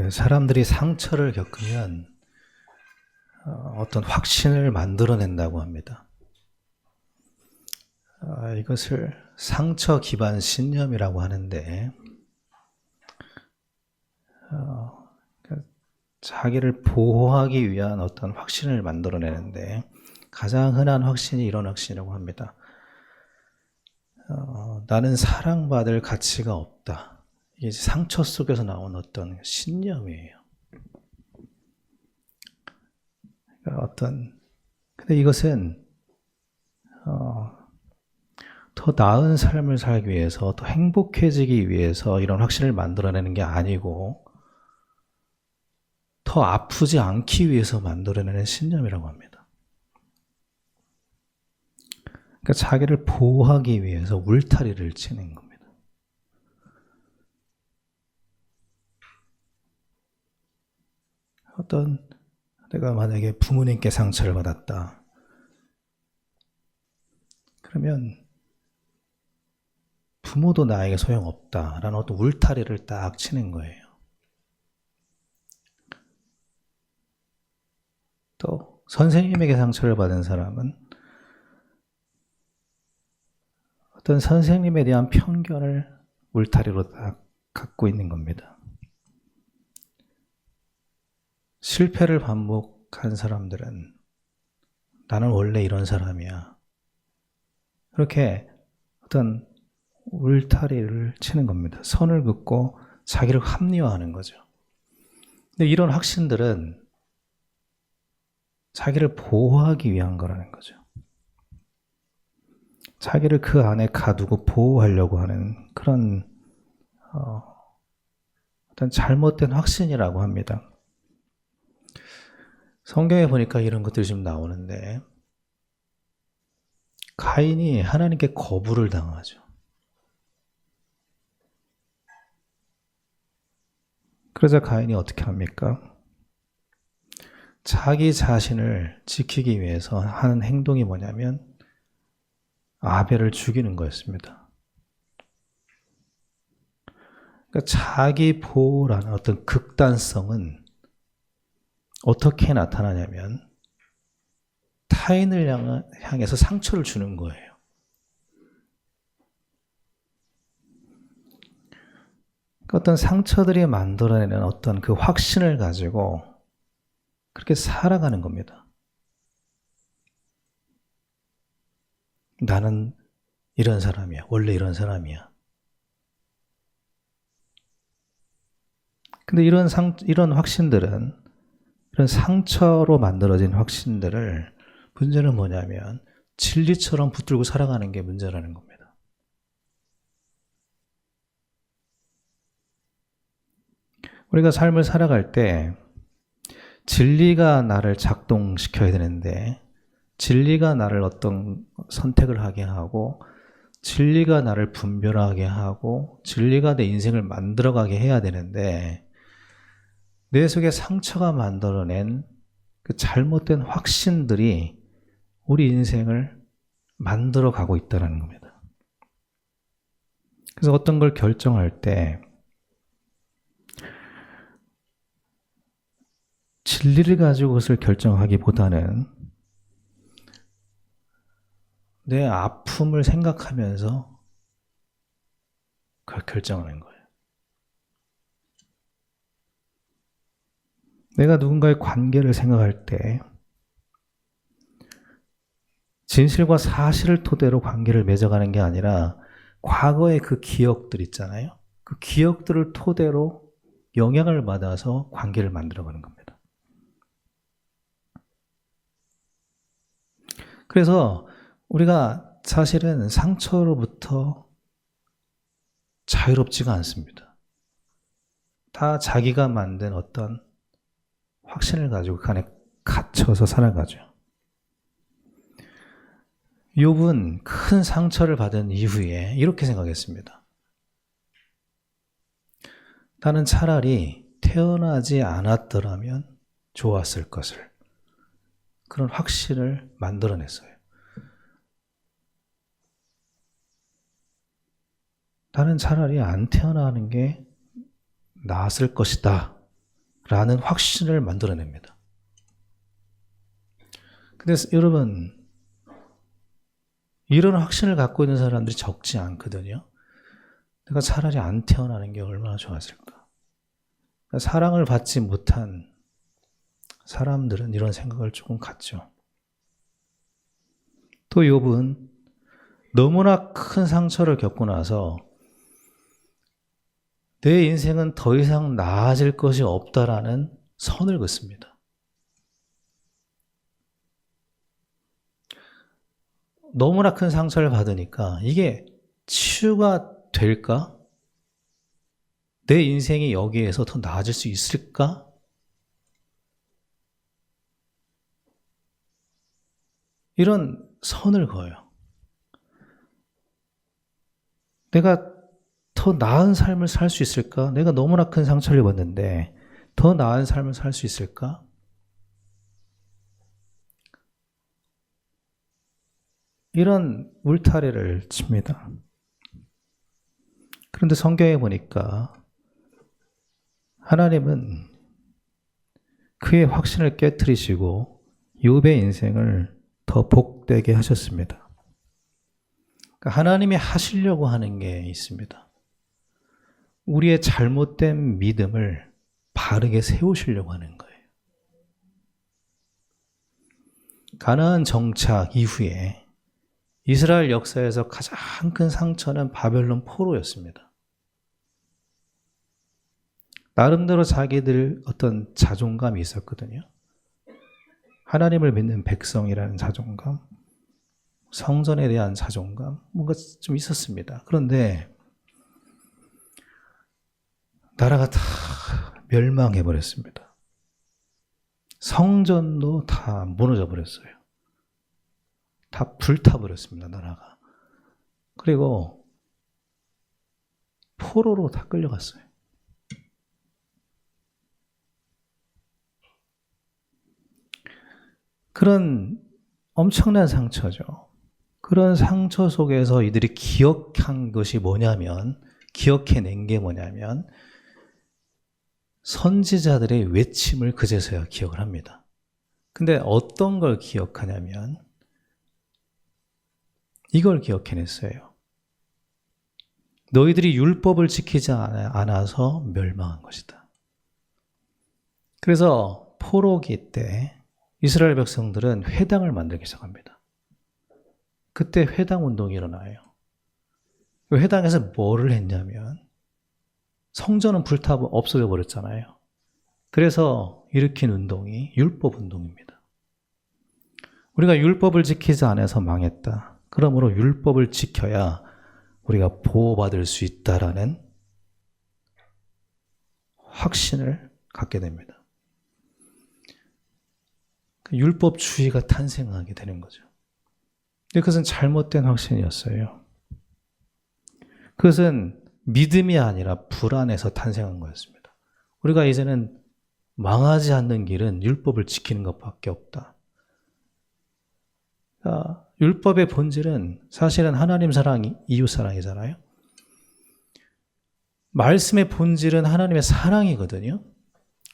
사람들이 상처를 겪으면 어떤 확신을 만들어낸다고 합니다. 이것을 상처 기반 신념이라고 하는데, 자기를 보호하기 위한 어떤 확신을 만들어내는데, 가장 흔한 확신이 이런 확신이라고 합니다. 나는 사랑받을 가치가 없다. 이게 상처 속에서 나온 어떤 신념이에요. 근데 이것은 더 나은 삶을 살기 위해서, 더 행복해지기 위해서 이런 확신을 만들어내는 게 아니고, 더 아프지 않기 위해서 만들어내는 신념이라고 합니다. 그러니까 자기를 보호하기 위해서 울타리를 치는 겁니다. 내가 만약에 부모님께 상처를 받았다. 그러면 부모도 나에게 소용없다라는 어떤 울타리를 딱 치는 거예요. 또 선생님에게 상처를 받은 사람은 어떤 선생님에 대한 편견을 울타리로 딱 갖고 있는 겁니다. 실패를 반복한 사람들은 나는 원래 이런 사람이야. 그렇게 어떤 울타리를 치는 겁니다. 선을 긋고 자기를 합리화하는 거죠. 근데 이런 확신들은 자기를 보호하기 위한 거라는 거죠. 자기를 그 안에 가두고 보호하려고 하는 그런 어떤 잘못된 확신이라고 합니다. 성경에 보니까 이런 것들이 좀 나오는데, 가인이 하나님께 거부를 당하죠. 그러자 가인이 어떻게 합니까? 자기 자신을 지키기 위해서 하는 행동이 뭐냐면 아벨을 죽이는 거였습니다. 그러니까 자기 보호라는 어떤 극단성은 어떻게 나타나냐면 타인을 향해서 상처를 주는 거예요. 어떤 상처들이 만들어내는 어떤 그 확신을 가지고 그렇게 살아가는 겁니다. 나는 이런 사람이야. 원래 이런 사람이야. 근데 이런 확신들은, 이런 상처로 만들어진 확신들을, 문제는 뭐냐면 진리처럼 붙들고 살아가는 게 문제라는 겁니다. 우리가 삶을 살아갈 때 진리가 나를 작동시켜야 되는데, 진리가 나를 어떤 선택을 하게 하고, 진리가 나를 분별하게 하고, 진리가 내 인생을 만들어가게 해야 되는데, 내 속에 상처가 만들어낸 그 잘못된 확신들이 우리 인생을 만들어가고 있다는 겁니다. 그래서 어떤 걸 결정할 때 진리를 가지고 그것을 결정하기보다는 내 아픔을 생각하면서 그걸 결정하는 거예요. 내가 누군가의 관계를 생각할 때 진실과 사실을 토대로 관계를 맺어가는 게 아니라 과거의 그 기억들 있잖아요. 그 기억들을 토대로 영향을 받아서 관계를 만들어가는 겁니다. 그래서 우리가 사실은 상처로부터 자유롭지가 않습니다. 다 자기가 만든 어떤 확신을 가지고 그 안에 갇혀서 살아가죠. 욥은 큰 상처를 받은 이후에 이렇게 생각했습니다. 나는 차라리 태어나지 않았더라면 좋았을 것을. 그런 확신을 만들어냈어요. 나는 차라리 안 태어나는 게 나았을 것이다 라는 확신을 만들어냅니다. 근데 여러분, 이런 확신을 갖고 있는 사람들이 적지 않거든요. 내가 차라리 안 태어나는 게 얼마나 좋았을까. 사랑을 받지 못한 사람들은 이런 생각을 조금 갖죠. 또 욥은 너무나 큰 상처를 겪고 나서 내 인생은 더 이상 나아질 것이 없다라는 선을 긋습니다. 너무나 큰 상처를 받으니까 이게 치유가 될까? 내 인생이 여기에서 더 나아질 수 있을까? 이런 선을 그어요. 내가 더 나은 삶을 살 수 있을까? 내가 너무나 큰 상처를 입었는데 더 나은 삶을 살 수 있을까? 이런 울타리를 칩니다. 그런데 성경에 보니까 하나님은 그의 확신을 깨트리시고 욥의 인생을 더 복되게 하셨습니다. 그러니까 하나님이 하시려고 하는 게 있습니다. 우리의 잘못된 믿음을 바르게 세우시려고 하는 거예요. 가나안 정착 이후에 이스라엘 역사에서 가장 큰 상처는 바벨론 포로였습니다. 나름대로 자기들 어떤 자존감이 있었거든요. 하나님을 믿는 백성이라는 자존감, 성전에 대한 자존감, 뭔가 좀 있었습니다. 그런데 나라가 다 멸망해버렸습니다. 성전도 다 무너져 버렸어요. 다 불타버렸습니다, 나라가. 그리고 포로로 다 끌려갔어요. 그런 엄청난 상처죠. 그런 상처 속에서 이들이 기억한 것이 뭐냐면, 기억해낸 게 뭐냐면, 선지자들의 외침을 그제서야 기억을 합니다. 근데 어떤 걸 기억하냐면, 이걸 기억해냈어요. 너희들이 율법을 지키지 않아서 멸망한 것이다. 그래서 포로기 때 이스라엘 백성들은 회당을 만들기 시작합니다. 그때 회당 운동이 일어나요. 회당에서 뭐를 했냐면 성전은 불타 없어져 버렸잖아요. 그래서 일으킨 운동이 율법 운동입니다. 우리가 율법을 지키지 않아서 망했다. 그러므로 율법을 지켜야 우리가 보호받을 수 있다라는 확신을 갖게 됩니다. 율법주의가 탄생하게 되는 거죠. 근데 그것은 잘못된 확신이었어요. 그것은 믿음이 아니라 불안에서 탄생한 거였습니다. 우리가 이제는 망하지 않는 길은 율법을 지키는 것밖에 없다. 율법의 본질은 사실은 하나님 사랑, 이웃 사랑이잖아요. 말씀의 본질은 하나님의 사랑이거든요.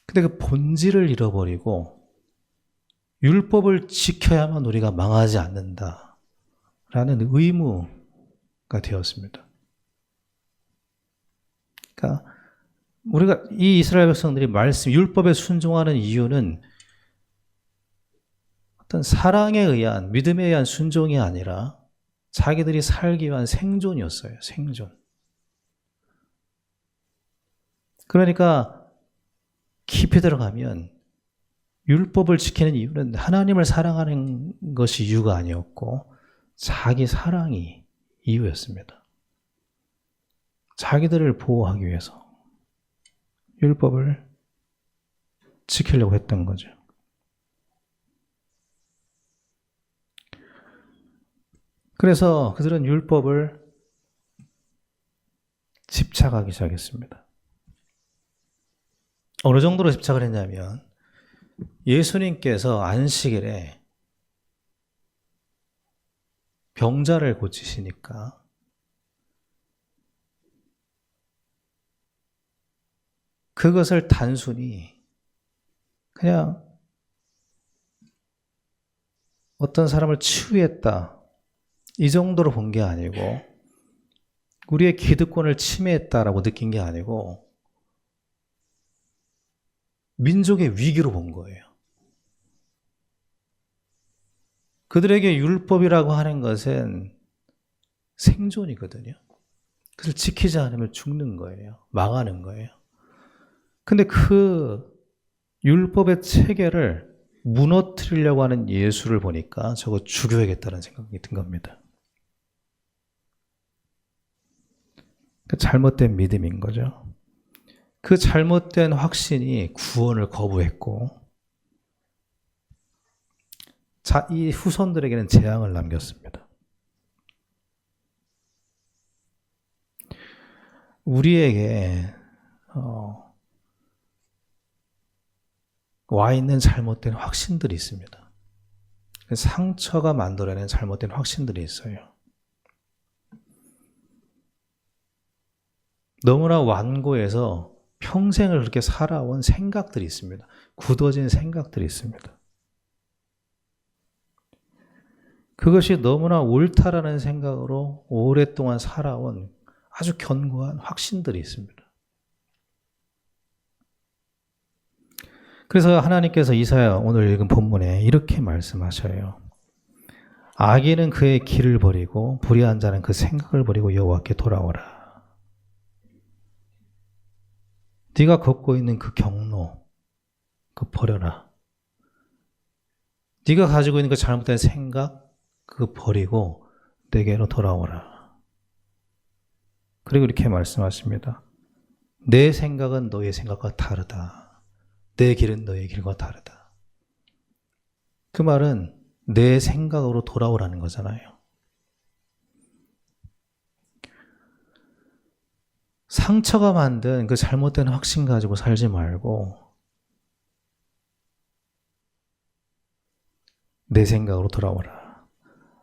근데 그 본질을 잃어버리고 율법을 지켜야만 우리가 망하지 않는다라는 의무가 되었습니다. 그러니까 우리가 이 이스라엘 백성들이 말씀, 율법에 순종하는 이유는 어떤 사랑에 의한, 믿음에 의한 순종이 아니라 자기들이 살기 위한 생존이었어요. 생존. 그러니까 깊이 들어가면 율법을 지키는 이유는 하나님을 사랑하는 것이 이유가 아니었고 자기 사랑이 이유였습니다. 자기들을 보호하기 위해서 율법을 지키려고 했던 거죠. 그래서 그들은 율법을 집착하기 시작했습니다. 어느 정도로 집착을 했냐면 예수님께서 안식일에 병자를 고치시니까 그것을 단순히 그냥 어떤 사람을 치유했다, 이 정도로 본 게 아니고, 우리의 기득권을 침해했다라고 느낀 게 아니고, 민족의 위기로 본 거예요. 그들에게 율법이라고 하는 것은 생존이거든요. 그걸 지키지 않으면 죽는 거예요. 망하는 거예요. 근데 그 율법의 체계를 무너뜨리려고 하는 예수를 보니까 저거 죽여야겠다는 생각이 든 겁니다. 그 잘못된 믿음인 거죠. 그 잘못된 확신이 구원을 거부했고, 이 후손들에게는 재앙을 남겼습니다. 우리에게 와 있는 잘못된 확신들이 있습니다. 상처가 만들어낸 잘못된 확신들이 있어요. 너무나 완고해서 평생을 그렇게 살아온 생각들이 있습니다. 굳어진 생각들이 있습니다. 그것이 너무나 옳다라는 생각으로 오랫동안 살아온 아주 견고한 확신들이 있습니다. 그래서 하나님께서 이사야 오늘 읽은 본문에 이렇게 말씀하셔요. 악인은 그의 길을 버리고 불의한 자는 그 생각을 버리고 여호와께 돌아오라. 네가 걷고 있는 그 경로, 그 버려라. 네가 가지고 있는 그 잘못된 생각, 그 버리고 내게로 돌아오라. 그리고 이렇게 말씀하십니다. 내 생각은 너의 생각과 다르다. 내 길은 너의 길과 다르다. 그 말은 내 생각으로 돌아오라는 거잖아요. 상처가 만든 그 잘못된 확신 가지고 살지 말고 내 생각으로 돌아오라.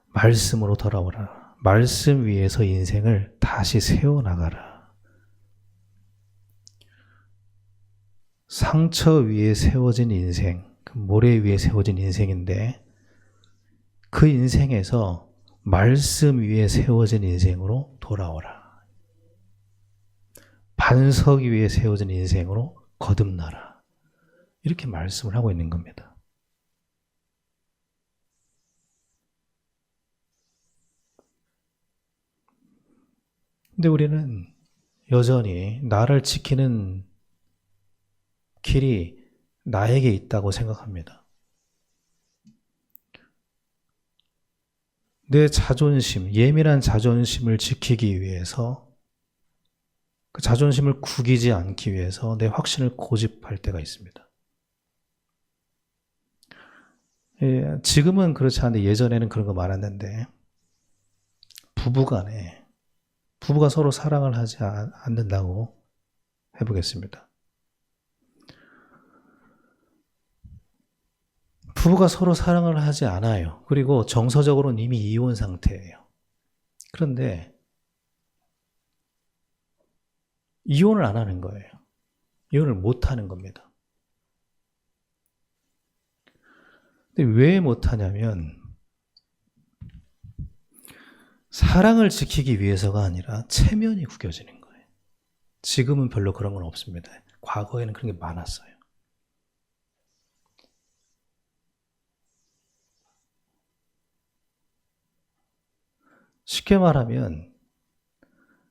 말씀으로 돌아오라. 말씀 위에서 인생을 다시 세워나가라. 상처 위에 세워진 인생, 그 모래 위에 세워진 인생인데 그 인생에서 말씀 위에 세워진 인생으로 돌아오라. 반석 위에 세워진 인생으로 거듭나라. 이렇게 말씀을 하고 있는 겁니다. 근데 우리는 여전히 나를 지키는 길이 나에게 있다고 생각합니다. 내 자존심, 예민한 자존심을 지키기 위해서 그 자존심을 구기지 않기 위해서 내 확신을 고집할 때가 있습니다. 지금은 그렇지 않은데 예전에는 그런 거 많았는데 부부가 서로 사랑을 하지 않는다고 해보겠습니다. 부부가 서로 사랑을 하지 않아요. 그리고 정서적으로는 이미 이혼 상태예요. 그런데 이혼을 안 하는 거예요. 이혼을 못 하는 겁니다. 근데 왜 못 하냐면 사랑을 지키기 위해서가 아니라 체면이 구겨지는 거예요. 지금은 별로 그런 건 없습니다. 과거에는 그런 게 많았어요. 쉽게 말하면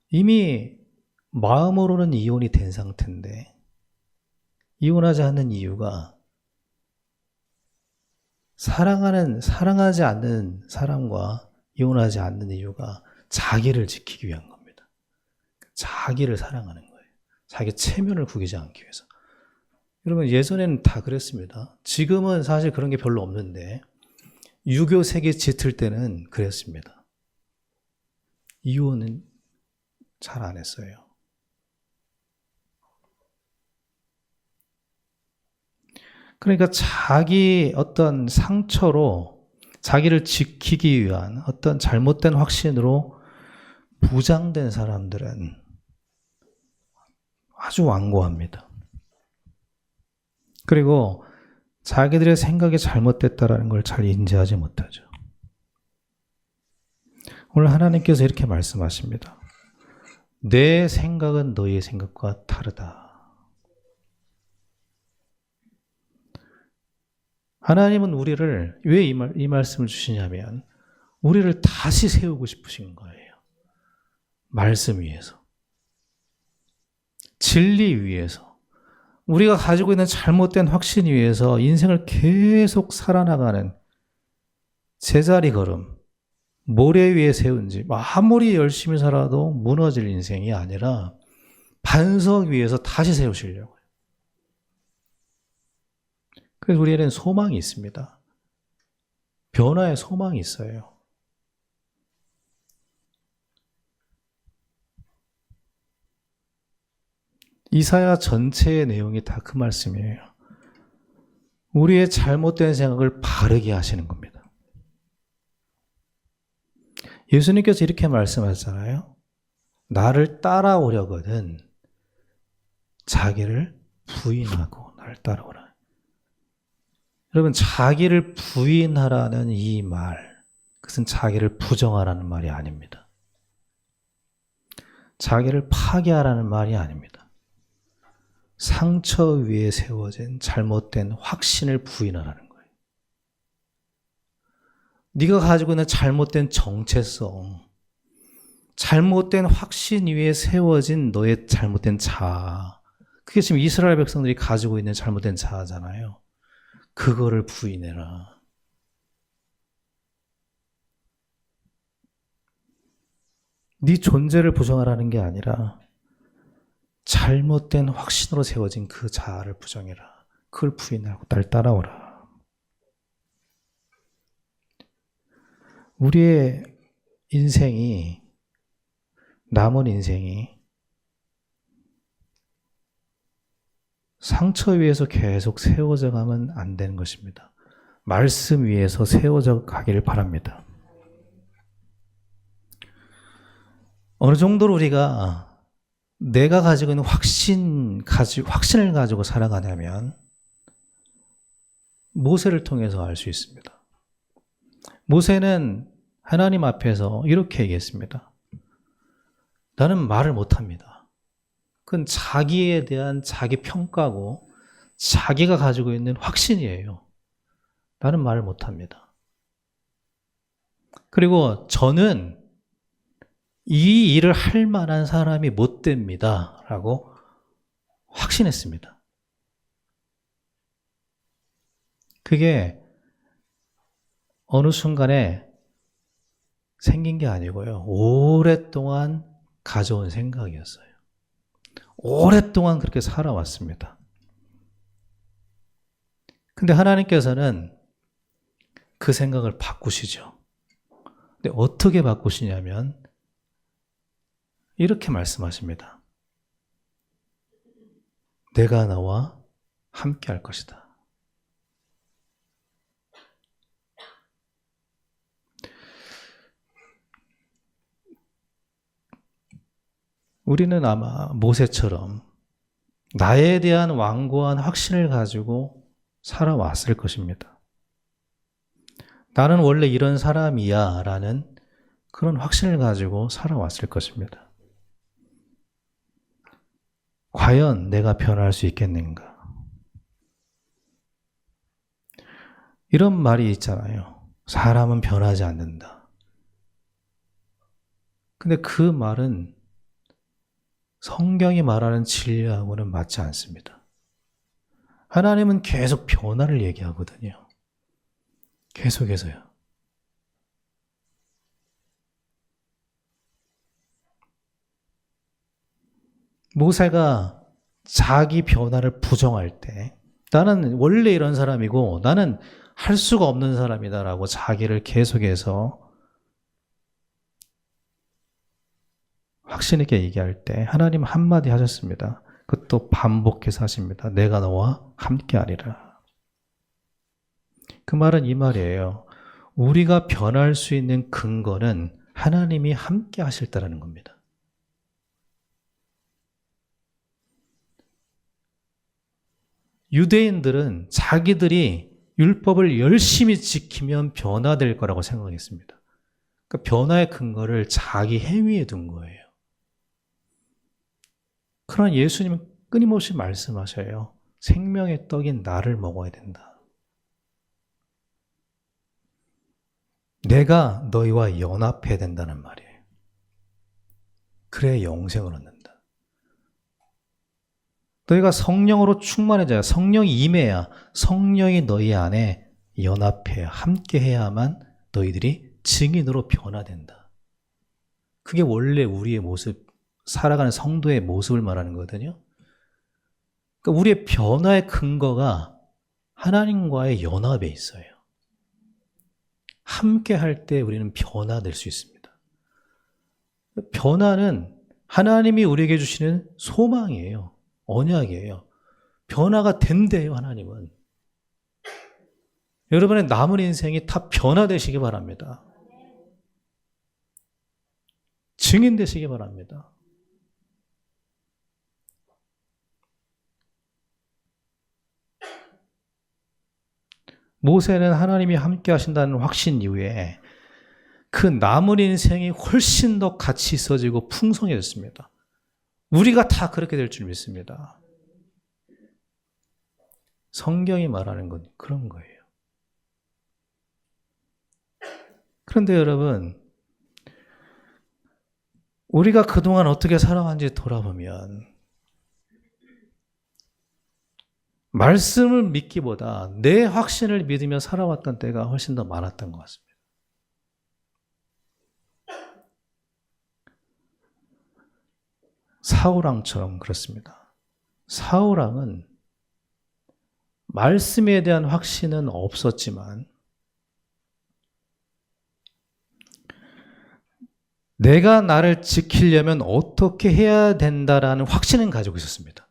이미 마음으로는 이혼이 된 상태인데 이혼하지 않는 이유가 사랑하지 않는 사람과 이혼하지 않는 이유가 자기를 지키기 위한 겁니다. 자기를 사랑하는 거예요. 자기 체면을 구기지 않기 위해서. 여러분 예전에는 다 그랬습니다. 지금은 사실 그런 게 별로 없는데 유교 세계 짙을 때는 그랬습니다. 이혼은 잘 안 했어요. 그러니까 자기 어떤 상처로 자기를 지키기 위한 어떤 잘못된 확신으로 부장된 사람들은 아주 완고합니다. 그리고 자기들의 생각이 잘못됐다라는 걸 잘 인지하지 못하죠. 오늘 하나님께서 이렇게 말씀하십니다. 내 생각은 너희의 생각과 다르다. 하나님은 우리를 왜 이 말씀을 주시냐면 우리를 다시 세우고 싶으신 거예요. 말씀 위에서. 진리 위에서. 우리가 가지고 있는 잘못된 확신 위에서 인생을 계속 살아나가는 제자리 걸음, 모래 위에 세운 집, 아무리 열심히 살아도 무너질 인생이 아니라 반석 위에서 다시 세우시려고요. 그래서 우리에게는 소망이 있습니다. 변화의 소망이 있어요. 이사야 전체의 내용이 다 그 말씀이에요. 우리의 잘못된 생각을 바르게 하시는 겁니다. 예수님께서 이렇게 말씀하셨잖아요. 나를 따라오려거든 자기를 부인하고 나를 따라오라. 여러분, 자기를 부인하라는 이 말, 그것은 자기를 부정하라는 말이 아닙니다. 자기를 파괴하라는 말이 아닙니다. 상처 위에 세워진 잘못된 확신을 부인하라는 거예요. 네가 가지고 있는 잘못된 정체성, 잘못된 확신 위에 세워진 너의 잘못된 자아, 그게 지금 이스라엘 백성들이 가지고 있는 잘못된 자아잖아요. 그거를 부인해라. 네 존재를 부정하라는 게 아니라 잘못된 확신으로 세워진 그 자아를 부정해라. 그걸 부인하고 날 따라오라. 우리의 인생이, 남은 인생이 상처 위에서 계속 세워져 가면 안 되는 것입니다. 말씀 위에서 세워져 가기를 바랍니다. 어느 정도로 우리가 내가 가지고 있는 확신을 가지고 살아가냐면 모세를 통해서 알 수 있습니다. 모세는 하나님 앞에서 이렇게 얘기했습니다. 나는 말을 못합니다. 그건 자기에 대한 자기 평가고 자기가 가지고 있는 확신이에요. 나는 말을 못합니다. 그리고 저는 이 일을 할 만한 사람이 못 됩니다. 라고 확신했습니다. 그게 어느 순간에 생긴 게 아니고요. 오랫동안 가져온 생각이었어요. 오랫동안 그렇게 살아왔습니다. 근데 하나님께서는 그 생각을 바꾸시죠. 근데 어떻게 바꾸시냐면 이렇게 말씀하십니다. 내가 너와 함께 할 것이다. 우리는 아마 모세처럼 나에 대한 완고한 확신을 가지고 살아왔을 것입니다. 나는 원래 이런 사람이야 라는 그런 확신을 가지고 살아왔을 것입니다. 과연 내가 변할 수 있겠는가? 이런 말이 있잖아요. 사람은 변하지 않는다. 근데 그 말은 성경이 말하는 진리하고는 맞지 않습니다. 하나님은 계속 변화를 얘기하거든요. 계속해서요. 모세가 자기 변화를 부정할 때 나는 원래 이런 사람이고 나는 할 수가 없는 사람이다라고 자기를 계속해서 확신 있게 얘기할 때 하나님 한마디 하셨습니다. 그것도 반복해서 하십니다. 내가 너와 함께하리라. 그 말은 이 말이에요. 우리가 변할 수 있는 근거는 하나님이 함께 하실 때라는 겁니다. 유대인들은 자기들이 율법을 열심히 지키면 변화될 거라고 생각했습니다. 그 변화의 근거를 자기 행위에 둔 거예요. 그러나 예수님은 끊임없이 말씀하셔요. 생명의 떡인 나를 먹어야 된다. 내가 너희와 연합해야 된다는 말이에요. 그래야 영생을 얻는다. 너희가 성령으로 충만해져야, 성령이 임해야, 성령이 너희 안에 연합해야, 함께 해야만 너희들이 증인으로 변화된다. 그게 원래 우리의 모습, 살아가는 성도의 모습을 말하는 거거든요. 그러니까 우리의 변화의 근거가 하나님과의 연합에 있어요. 함께 할 때 우리는 변화될 수 있습니다. 변화는 하나님이 우리에게 주시는 소망이에요. 언약이에요. 변화가 된대요, 하나님은. 여러분의 남은 인생이 다 변화되시기 바랍니다. 증인되시기 바랍니다. 모세는 하나님이 함께 하신다는 확신 이후에 그 남은 인생이 훨씬 더 가치 있어지고 풍성해졌습니다. 우리가 다 그렇게 될 줄 믿습니다. 성경이 말하는 건 그런 거예요. 그런데 여러분, 우리가 그동안 어떻게 살아왔는지 돌아보면 말씀을 믿기보다 내 확신을 믿으며 살아왔던 때가 훨씬 더 많았던 것 같습니다. 사울왕처럼 그렇습니다. 사울왕은 말씀에 대한 확신은 없었지만 내가 나를 지키려면 어떻게 해야 된다라는 확신은 가지고 있었습니다.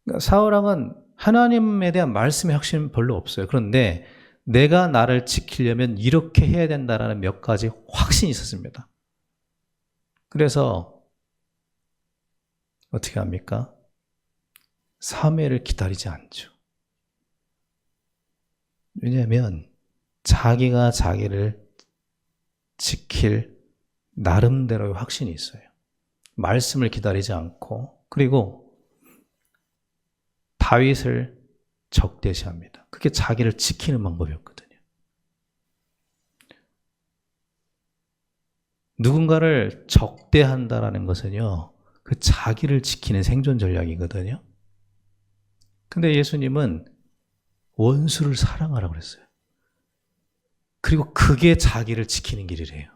그러니까 사울왕은 하나님에 대한 말씀의 확신은 별로 없어요. 그런데 내가 나를 지키려면 이렇게 해야 된다라는 몇 가지 확신이 있었습니다. 그래서 어떻게 합니까? 사무엘을 기다리지 않죠. 왜냐하면 자기가 자기를 지킬 나름대로의 확신이 있어요. 말씀을 기다리지 않고, 그리고 다윗을 적대시합니다. 그게 자기를 지키는 방법이었거든요. 누군가를 적대한다라는 것은요, 그 자기를 지키는 생존 전략이거든요. 근데 예수님은 원수를 사랑하라고 그랬어요. 그리고 그게 자기를 지키는 길이래요.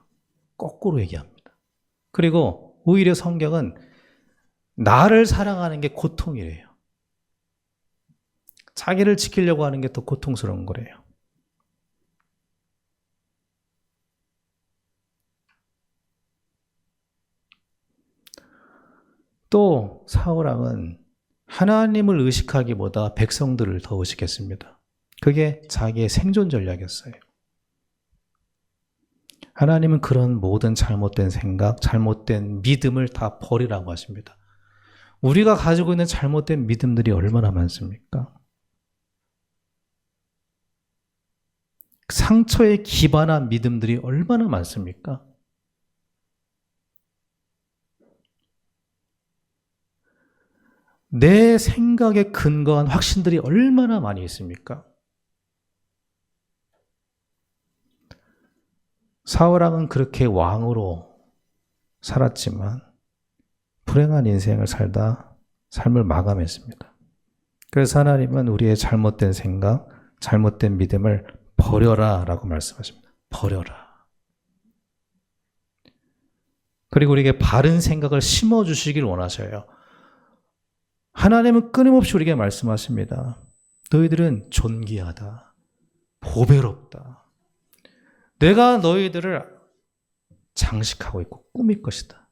거꾸로 얘기합니다. 그리고 오히려 성경은 나를 사랑하는 게 고통이래요. 자기를 지키려고 하는 게 더 고통스러운 거래요. 또 사울왕은 하나님을 의식하기보다 백성들을 더 의식했습니다. 그게 자기의 생존 전략이었어요. 하나님은 그런 모든 잘못된 생각, 잘못된 믿음을 다 버리라고 하십니다. 우리가 가지고 있는 잘못된 믿음들이 얼마나 많습니까? 상처에 기반한 믿음들이 얼마나 많습니까? 내 생각에 근거한 확신들이 얼마나 많이 있습니까? 사울왕은 그렇게 왕으로 살았지만 불행한 인생을 살다 삶을 마감했습니다. 그래서 하나님은 우리의 잘못된 생각, 잘못된 믿음을 버려라 라고 말씀하십니다. 버려라. 그리고 우리에게 바른 생각을 심어주시길 원하셔요. 하나님은 끊임없이 우리에게 말씀하십니다. 너희들은 존귀하다. 보배롭다. 내가 너희들을 장식하고 있고 꾸밀 것이다.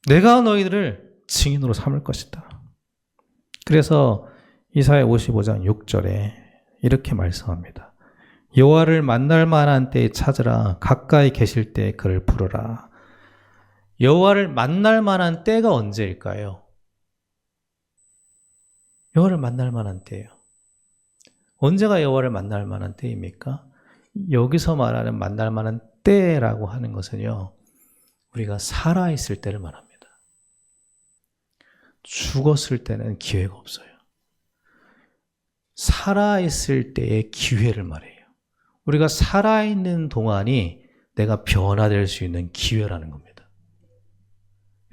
내가 너희들을 증인으로 삼을 것이다. 그래서 이사야 55장 6절에 이렇게 말씀합니다. 여호와를 만날 만한 때에 찾으라. 가까이 계실 때에 그를 부르라. 여호와를 만날 만한 때가 언제일까요? 여호와를 만날 만한 때예요. 언제가 여호와를 만날 만한 때입니까? 여기서 말하는 만날 만한 때라고 하는 것은요, 우리가 살아있을 때를 말합니다. 죽었을 때는 기회가 없어요. 살아있을 때의 기회를 말해요. 우리가 살아있는 동안이 내가 변화될 수 있는 기회라는 겁니다.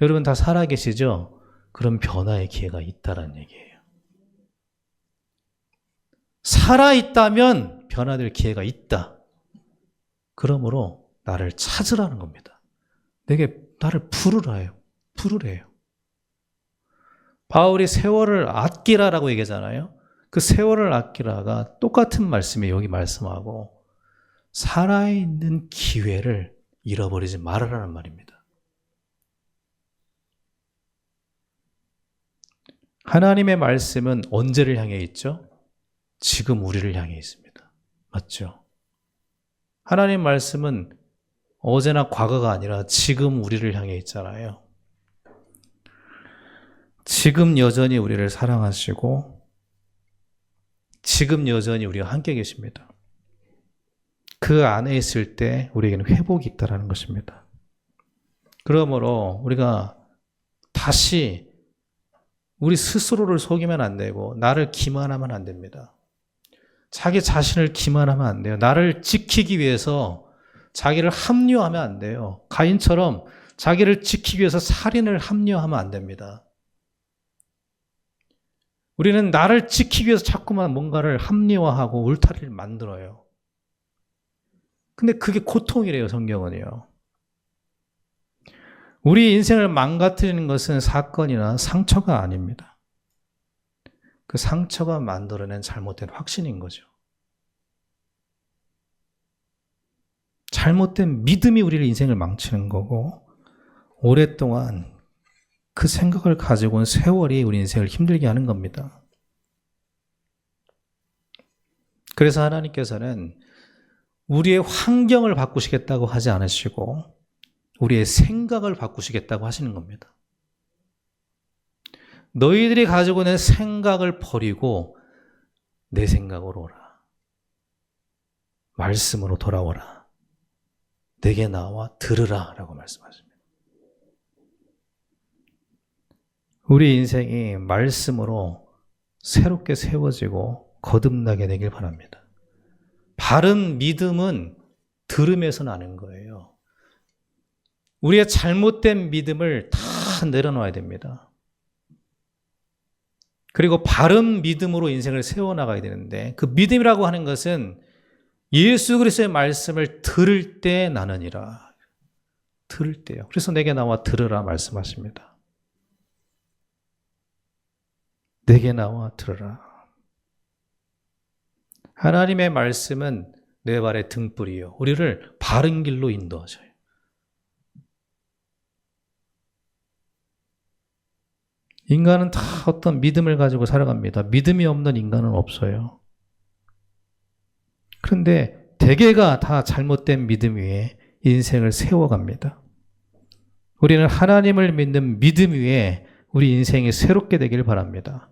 여러분 다 살아계시죠? 그런 변화의 기회가 있다는 얘기예요. 살아있다면 변화될 기회가 있다. 그러므로 나를 찾으라는 겁니다. 내게 나를 부르라요. 부르래요. 바울이 세월을 아끼라라고 얘기하잖아요. 그 세월을 아끼라가 똑같은 말씀에 여기 말씀하고 살아있는 기회를 잃어버리지 말아라는 말입니다. 하나님의 말씀은 언제를 향해 있죠? 지금 우리를 향해 있습니다. 맞죠? 하나님 말씀은 어제나 과거가 아니라 지금 우리를 향해 있잖아요. 지금 여전히 우리를 사랑하시고 지금 여전히 우리와 함께 계십니다. 그 안에 있을 때 우리에게는 회복이 있다는 것입니다. 그러므로 우리가 다시 우리 스스로를 속이면 안 되고 나를 기만하면 안 됩니다. 자기 자신을 기만하면 안 돼요. 나를 지키기 위해서 자기를 합리화하면 안 돼요. 가인처럼 자기를 지키기 위해서 살인을 합리화하면 안 됩니다. 우리는 나를 지키기 위해서 자꾸만 뭔가를 합리화하고 울타리를 만들어요. 근데 그게 고통이래요, 성경은요. 우리 인생을 망가뜨리는 것은 사건이나 상처가 아닙니다. 그 상처가 만들어낸 잘못된 확신인 거죠. 잘못된 믿음이 우리를 인생을 망치는 거고 오랫동안 그 생각을 가지고 온 세월이 우리 인생을 힘들게 하는 겁니다. 그래서 하나님께서는 우리의 환경을 바꾸시겠다고 하지 않으시고 우리의 생각을 바꾸시겠다고 하시는 겁니다. 너희들이 가지고 있는 생각을 버리고 내 생각으로 오라. 말씀으로 돌아오라. 내게 나와 들으라 라고 말씀하십니다. 우리 인생이 말씀으로 새롭게 세워지고 거듭나게 되길 바랍니다. 바른 믿음은 들음에서 나는 거예요. 우리의 잘못된 믿음을 다 내려놔야 됩니다. 그리고 바른 믿음으로 인생을 세워나가야 되는데 그 믿음이라고 하는 것은 예수 그리스도의 말씀을 들을 때 나느니라. 들을 때요. 그래서 내게 나와 들으라 말씀하십니다. 내게 나와 들으라. 하나님의 말씀은 내 발의 등불이요. 우리를 바른 길로 인도하셔요. 인간은 다 어떤 믿음을 가지고 살아갑니다. 믿음이 없는 인간은 없어요. 그런데 대개가 다 잘못된 믿음 위에 인생을 세워갑니다. 우리는 하나님을 믿는 믿음 위에 우리 인생이 새롭게 되길 바랍니다.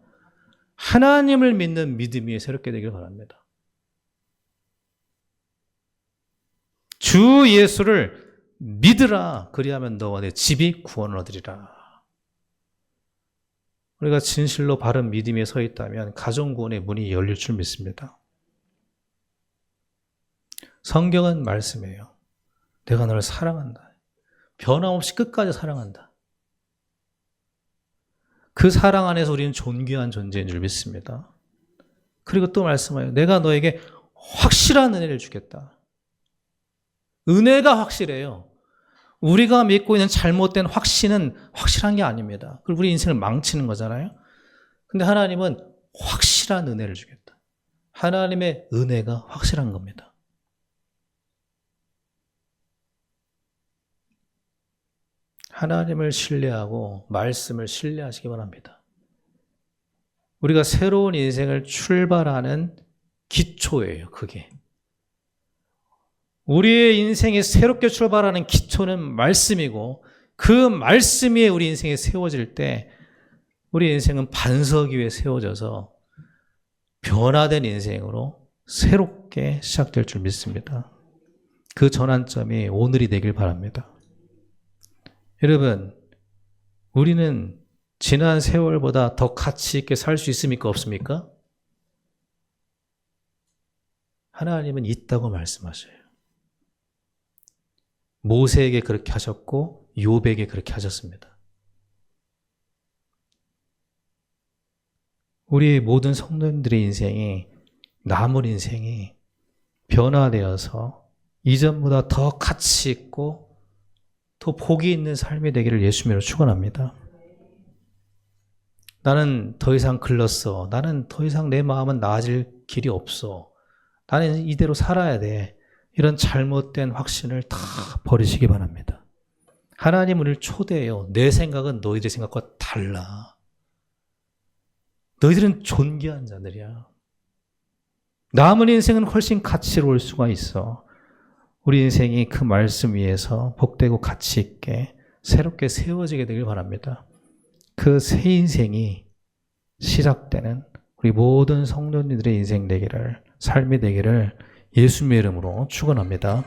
하나님을 믿는 믿음 위에 새롭게 되길 바랍니다. 주 예수를 믿으라. 그리하면 너와 내 집이 구원을 얻으리라. 우리가 진실로 바른 믿음에 서 있다면 가정구원의 문이 열릴 줄 믿습니다. 성경은 말씀이에요. 내가 너를 사랑한다. 변함없이 끝까지 사랑한다. 그 사랑 안에서 우리는 존귀한 존재인 줄 믿습니다. 그리고 또 말씀해요. 내가 너에게 확실한 은혜를 주겠다. 은혜가 확실해요. 우리가 믿고 있는 잘못된 확신은 확실한 게 아닙니다. 그리고 우리 인생을 망치는 거잖아요. 근데 하나님은 확실한 은혜를 주겠다. 하나님의 은혜가 확실한 겁니다. 하나님을 신뢰하고 말씀을 신뢰하시기 바랍니다. 우리가 새로운 인생을 출발하는 기초예요, 그게. 우리의 인생이 새롭게 출발하는 기초는 말씀이고 그 말씀 위에 우리 인생이 세워질 때 우리 인생은 반석 위에 세워져서 변화된 인생으로 새롭게 시작될 줄 믿습니다. 그 전환점이 오늘이 되길 바랍니다. 여러분, 우리는 지난 세월보다 더 가치 있게 살 수 있습니까? 없습니까? 하나님은 있다고 말씀하셔요. 모세에게 그렇게 하셨고 욥에게 그렇게 하셨습니다. 우리 모든 성도님들의 인생이, 남은 인생이 변화되어서 이전보다 더 가치 있고 더 복이 있는 삶이 되기를 예수님으로 축원합니다. 나는 더 이상 글렀어. 나는 더 이상 내 마음은 나아질 길이 없어. 나는 이대로 살아야 돼. 이런 잘못된 확신을 다 버리시기 바랍니다. 하나님 우리를 초대해요. 내 생각은 너희들의 생각과 달라. 너희들은 존귀한 자들이야. 남은 인생은 훨씬 가치로울 수가 있어. 우리 인생이 그 말씀 위에서 복되고 가치 있게 새롭게 세워지게 되길 바랍니다. 그 새 인생이 시작되는 우리 모든 성도님들의 인생 되기를, 삶이 되기를 예수님의 이름으로 축원합니다.